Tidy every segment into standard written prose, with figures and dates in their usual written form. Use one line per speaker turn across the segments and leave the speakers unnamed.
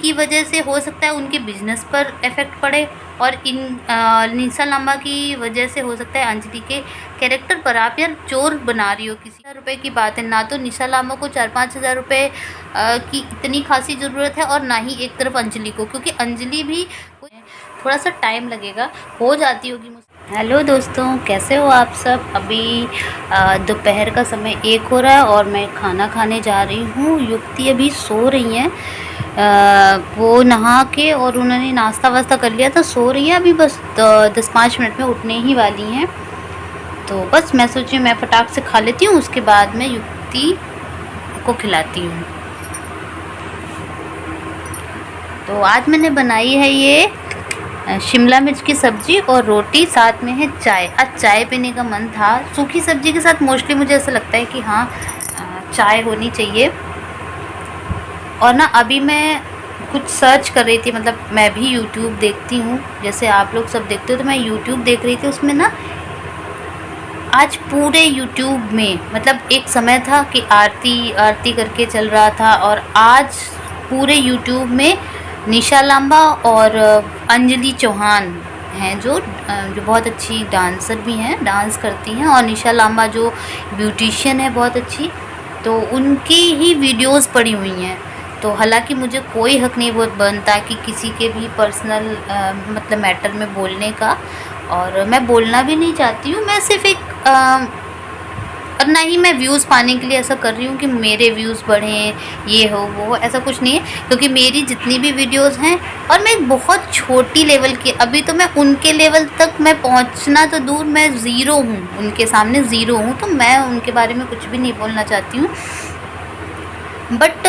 की वजह से हो सकता है उनके बिजनेस पर इफ़ेक्ट पड़े, और इन निशा लांबा की वजह से हो सकता है अंजलि के कैरेक्टर पर। आप यार चोर बना रही हो किसी रुपए की बात है ना, तो निशा लांबा को 4-5 हज़ार रुपये की इतनी खासी ज़रूरत है, और ना ही एक तरफ अंजलि को, क्योंकि अंजलि भी थोड़ा सा टाइम लगेगा, हो जाती होगी मुझसे। हेलो दोस्तों, कैसे हो आप सब। अभी दोपहर का समय 1 हो रहा है और मैं खाना खाने जा रही हूँ। युक्ति अभी सो रही हैं, वो नहा के और उन्होंने नाश्ता वास्ता कर लिया था, सो रही है अभी, बस 10-5 मिनट में उठने ही वाली हैं। तो बस मैं सोची मैं फटाक से खा लेती हूँ, उसके बाद मैं युक्ति को खिलाती हूँ। तो आज मैंने बनाई है ये शिमला मिर्च की सब्ज़ी और रोटी, साथ में है चाय। आज चाय पीने का मन था। सूखी सब्ज़ी के साथ मोस्टली मुझे ऐसा लगता है कि हाँ चाय होनी चाहिए। और ना अभी मैं कुछ सर्च कर रही थी, मतलब मैं भी यूट्यूब देखती हूँ जैसे आप लोग सब देखते हो, तो मैं यूट्यूब देख रही थी। उसमें ना आज पूरे यूट्यूब में, मतलब एक समय था कि आरती आरती करके चल रहा था, और आज पूरे यूट्यूब में निशा लांबा और अंजलि चौहान हैं, जो बहुत अच्छी डांसर भी हैं, डांस करती हैं, और निशा लांबा जो ब्यूटिशियन है बहुत अच्छी, तो उनकी ही वीडियोस पड़ी हुई हैं। तो हालांकि मुझे कोई हक नहीं बनता कि किसी के भी पर्सनल मतलब मैटर में बोलने का, और मैं बोलना भी नहीं चाहती हूँ। मैं सिर्फ एक और ना ही मैं व्यूज़ पाने के लिए ऐसा कर रही हूँ कि मेरे व्यूज़ बढ़ें, ये हो वो हो, ऐसा कुछ नहीं है। क्योंकि मेरी जितनी भी वीडियोस हैं, और मैं एक बहुत छोटी लेवल की, अभी तो मैं उनके लेवल तक मैं पहुँचना तो दूर, मैं ज़ीरो हूँ, उनके सामने ज़ीरो हूँ, तो मैं उनके बारे में कुछ भी नहीं बोलना चाहती हूँ। बट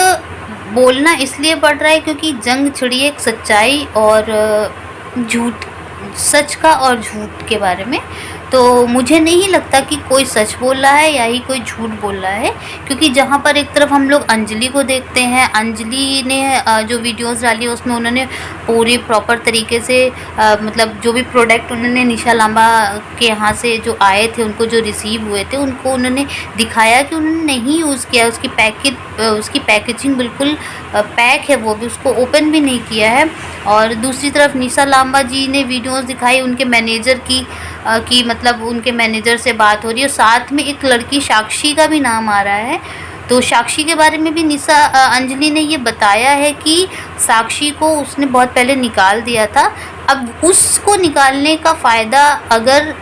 बोलना इसलिए पड़ रहा है क्योंकि जंग छिड़ी है एक सच्चाई और झूठ, सच का और झूठ के बारे में। तो मुझे नहीं लगता कि कोई सच बोल रहा है या ही कोई झूठ बोल रहा है, क्योंकि जहाँ पर एक तरफ हम लोग अंजलि को देखते हैं, अंजलि ने जो वीडियोस डाली है उसमें उन्होंने पूरी प्रॉपर तरीके से मतलब जो भी प्रोडक्ट उन्होंने निशा लांबा के यहाँ से जो आए थे, उनको जो रिसीव हुए थे, उनको उन्होंने दिखाया कि उन्होंने नहीं यूज़ किया, उसकी पैकेजिंग बिल्कुल पैक है, वो भी उसको ओपन भी नहीं किया है। और दूसरी तरफ निशा लांबा जी ने वीडियोस दिखाई उनके मैनेजर की मतलब उनके मैनेजर से बात हो रही है, और साथ में एक लड़की साक्षी का भी नाम आ रहा है। तो साक्षी के बारे में भी अंजलि ने ये बताया है कि साक्षी को उसने बहुत पहले निकाल दिया था। अब उसको निकालने का फ़ायदा अगर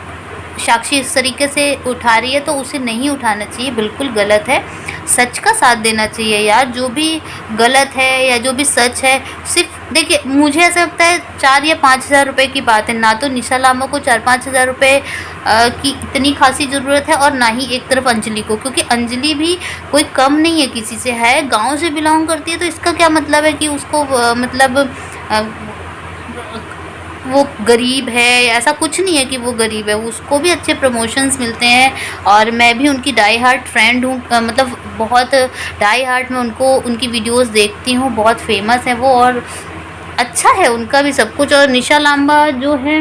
साक्षी इस तरीके से उठा रही है तो उसे नहीं उठाना चाहिए, बिल्कुल गलत है। सच का साथ देना चाहिए यार, जो भी गलत है या जो भी सच है। सिर्फ देखिए, मुझे ऐसा लगता है 4 या 5 हज़ार रुपये की बात है, ना तो निशा लांबा को 4-5 हज़ार रुपये की इतनी खासी ज़रूरत है, और ना ही एक तरफ अंजलि को, क्योंकि अंजलि भी कोई कम नहीं है किसी से, है गांव से बिलोंग करती है। तो इसका क्या मतलब है कि उसको मतलब वो गरीब है, ऐसा कुछ नहीं है कि वो गरीब है, उसको भी अच्छे प्रमोशंस मिलते हैं। और मैं भी उनकी डाई हार्ट फ्रेंड हूँ, मतलब बहुत डाई हार्ट में उनकी वीडियोस देखती हूँ, बहुत फेमस है वो, और अच्छा है उनका भी सब कुछ। और निशा लांबा जो है,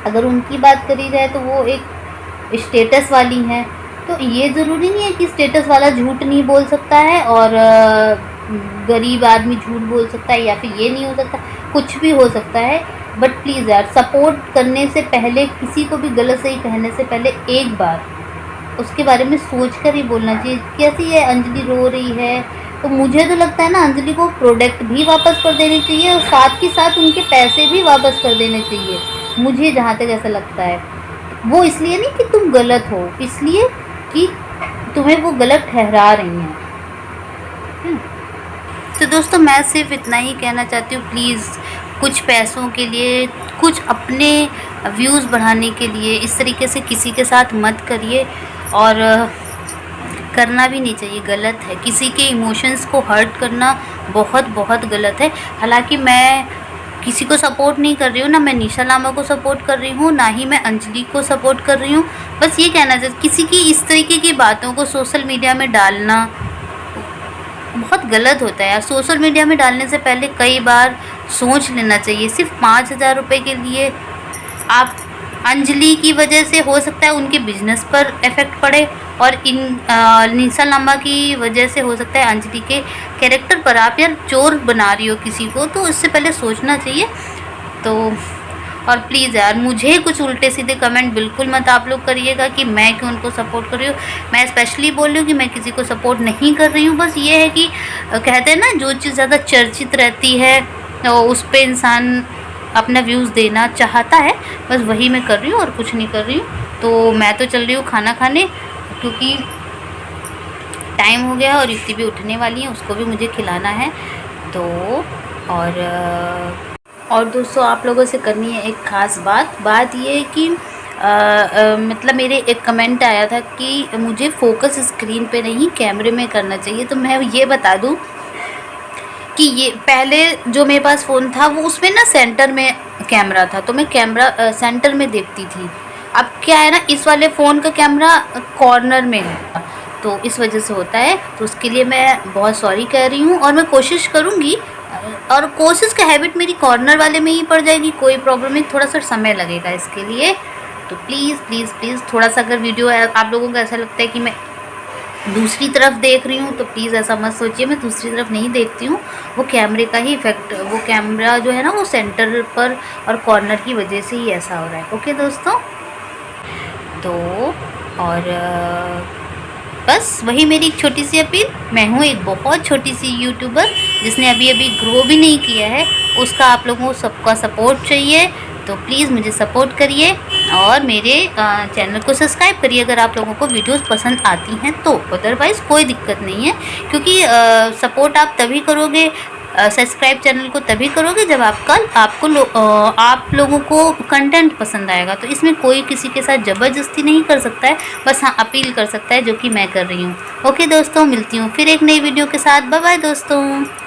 अगर उनकी बात करी जाए तो वो एक स्टेटस वाली हैं, तो ये ज़रूरी नहीं है कि स्टेटस वाला झूठ नहीं बोल सकता है और गरीब आदमी झूठ बोल सकता है, या फिर ये नहीं हो सकता, कुछ भी हो सकता है। बट प्लीज़ यार, सपोर्ट करने से पहले, किसी को भी गलत सही कहने से पहले एक बार उसके बारे में सोच कर ही बोलना चाहिए। कैसी है अंजलि रो रही है, तो मुझे तो लगता है ना अंजलि को प्रोडक्ट भी वापस कर देने चाहिए, और साथ ही साथ उनके पैसे भी वापस कर देने चाहिए, मुझे जहाँ तक ऐसा लगता है। वो इसलिए नहीं कि तुम गलत हो, इसलिए कि तुम्हें वो गलत ठहरा रही हैं। तो दोस्तों, मैं सिर्फ इतना ही कहना चाहती हूँ, प्लीज़ कुछ पैसों के लिए, कुछ अपने व्यूज़ बढ़ाने के लिए इस तरीके से किसी के साथ मत करिए, और करना भी नहीं चाहिए, गलत है। किसी के इमोशंस को हर्ट करना बहुत बहुत गलत है। हालांकि मैं किसी को सपोर्ट नहीं कर रही हूँ, ना मैं निशा लांबा को सपोर्ट कर रही हूँ, ना ही मैं अंजलि को सपोर्ट कर रही हूँ। बस ये कहना चाहिए, किसी की इस तरीके की बातों को सोशल मीडिया में डालना बहुत गलत होता है यार। सोशल मीडिया में डालने से पहले कई बार सोच लेना चाहिए। सिर्फ 5 हज़ार रुपये के लिए आप अंजलि की वजह से हो सकता है उनके बिजनेस पर इफेक्ट पड़े, और इन निशा लांबा की वजह से हो सकता है अंजलि के कैरेक्टर पर आप यार चोर बना रही हो किसी को, तो इससे पहले सोचना चाहिए। तो और प्लीज़ यार मुझे कुछ उल्टे सीधे कमेंट बिल्कुल मत आप लोग करिएगा कि मैं क्यों उनको सपोर्ट कर रही हूँ। मैं स्पेशली बोल रही हूँ कि मैं किसी को सपोर्ट नहीं कर रही हूँ। बस ये है कि कहते हैं ना, जो चीज़ ज़्यादा चर्चित रहती है तो उस पर इंसान अपना व्यूज़ देना चाहता है, बस वही मैं कर रही हूँ और कुछ नहीं कर रही हूँ। तो मैं तो चल रही हूँ खाना खाने, क्योंकि टाइम हो गया और युक्ति भी उठने वाली है, उसको भी मुझे खिलाना है। तो और दोस्तों आप लोगों से करनी है एक ख़ास बात ये है कि मतलब मेरे एक कमेंट आया था कि मुझे फोकस स्क्रीन पे नहीं कैमरे में करना चाहिए। तो मैं ये बता दूं कि ये पहले जो मेरे पास फ़ोन था वो उसमें ना सेंटर में कैमरा था, तो मैं कैमरा सेंटर में देखती थी। अब क्या है ना, इस वाले फ़ोन का कैमरा कॉर्नर में है, तो इस वजह से होता है। तो उसके लिए मैं बहुत सॉरी कह रही हूँ, और मैं कोशिश करूँगी, और कोशिश का हैबिट मेरी कॉर्नर वाले में ही पड़ जाएगी, कोई प्रॉब्लम नहीं, थोड़ा सा समय लगेगा इसके लिए। तो प्लीज़ प्लीज़ प्लीज़ थोड़ा सा अगर वीडियो आप लोगों को ऐसा लगता है कि मैं दूसरी तरफ देख रही हूँ, तो प्लीज़ ऐसा मत सोचिए, मैं दूसरी तरफ नहीं देखती हूँ। वो कैमरे का ही इफेक्ट, वो कैमरा जो है ना वो सेंटर पर और कॉर्नर की वजह से ही ऐसा हो रहा है। ओके दोस्तों, तो और बस वही मेरी एक छोटी सी अपील। मैं हूँ एक बहुत छोटी सी यूट्यूबर जिसने अभी ग्रो भी नहीं किया है, उसका आप लोगों को सबका सपोर्ट चाहिए। तो प्लीज़ मुझे सपोर्ट करिए और मेरे चैनल को सब्सक्राइब करिए अगर आप लोगों को वीडियोस पसंद आती हैं तो। अदरवाइज़ कोई दिक्कत नहीं है, क्योंकि सपोर्ट आप तभी करोगे, सब्सक्राइब चैनल को तभी करोगे जब आप लोगों को कंटेंट पसंद आएगा। तो इसमें कोई किसी के साथ ज़बरदस्ती नहीं कर सकता है, बस हाँ अपील कर सकता है, जो कि मैं कर रही हूँ। ओके दोस्तों, मिलती हूँ फिर एक नई वीडियो के साथ। बाय बाय दोस्तों।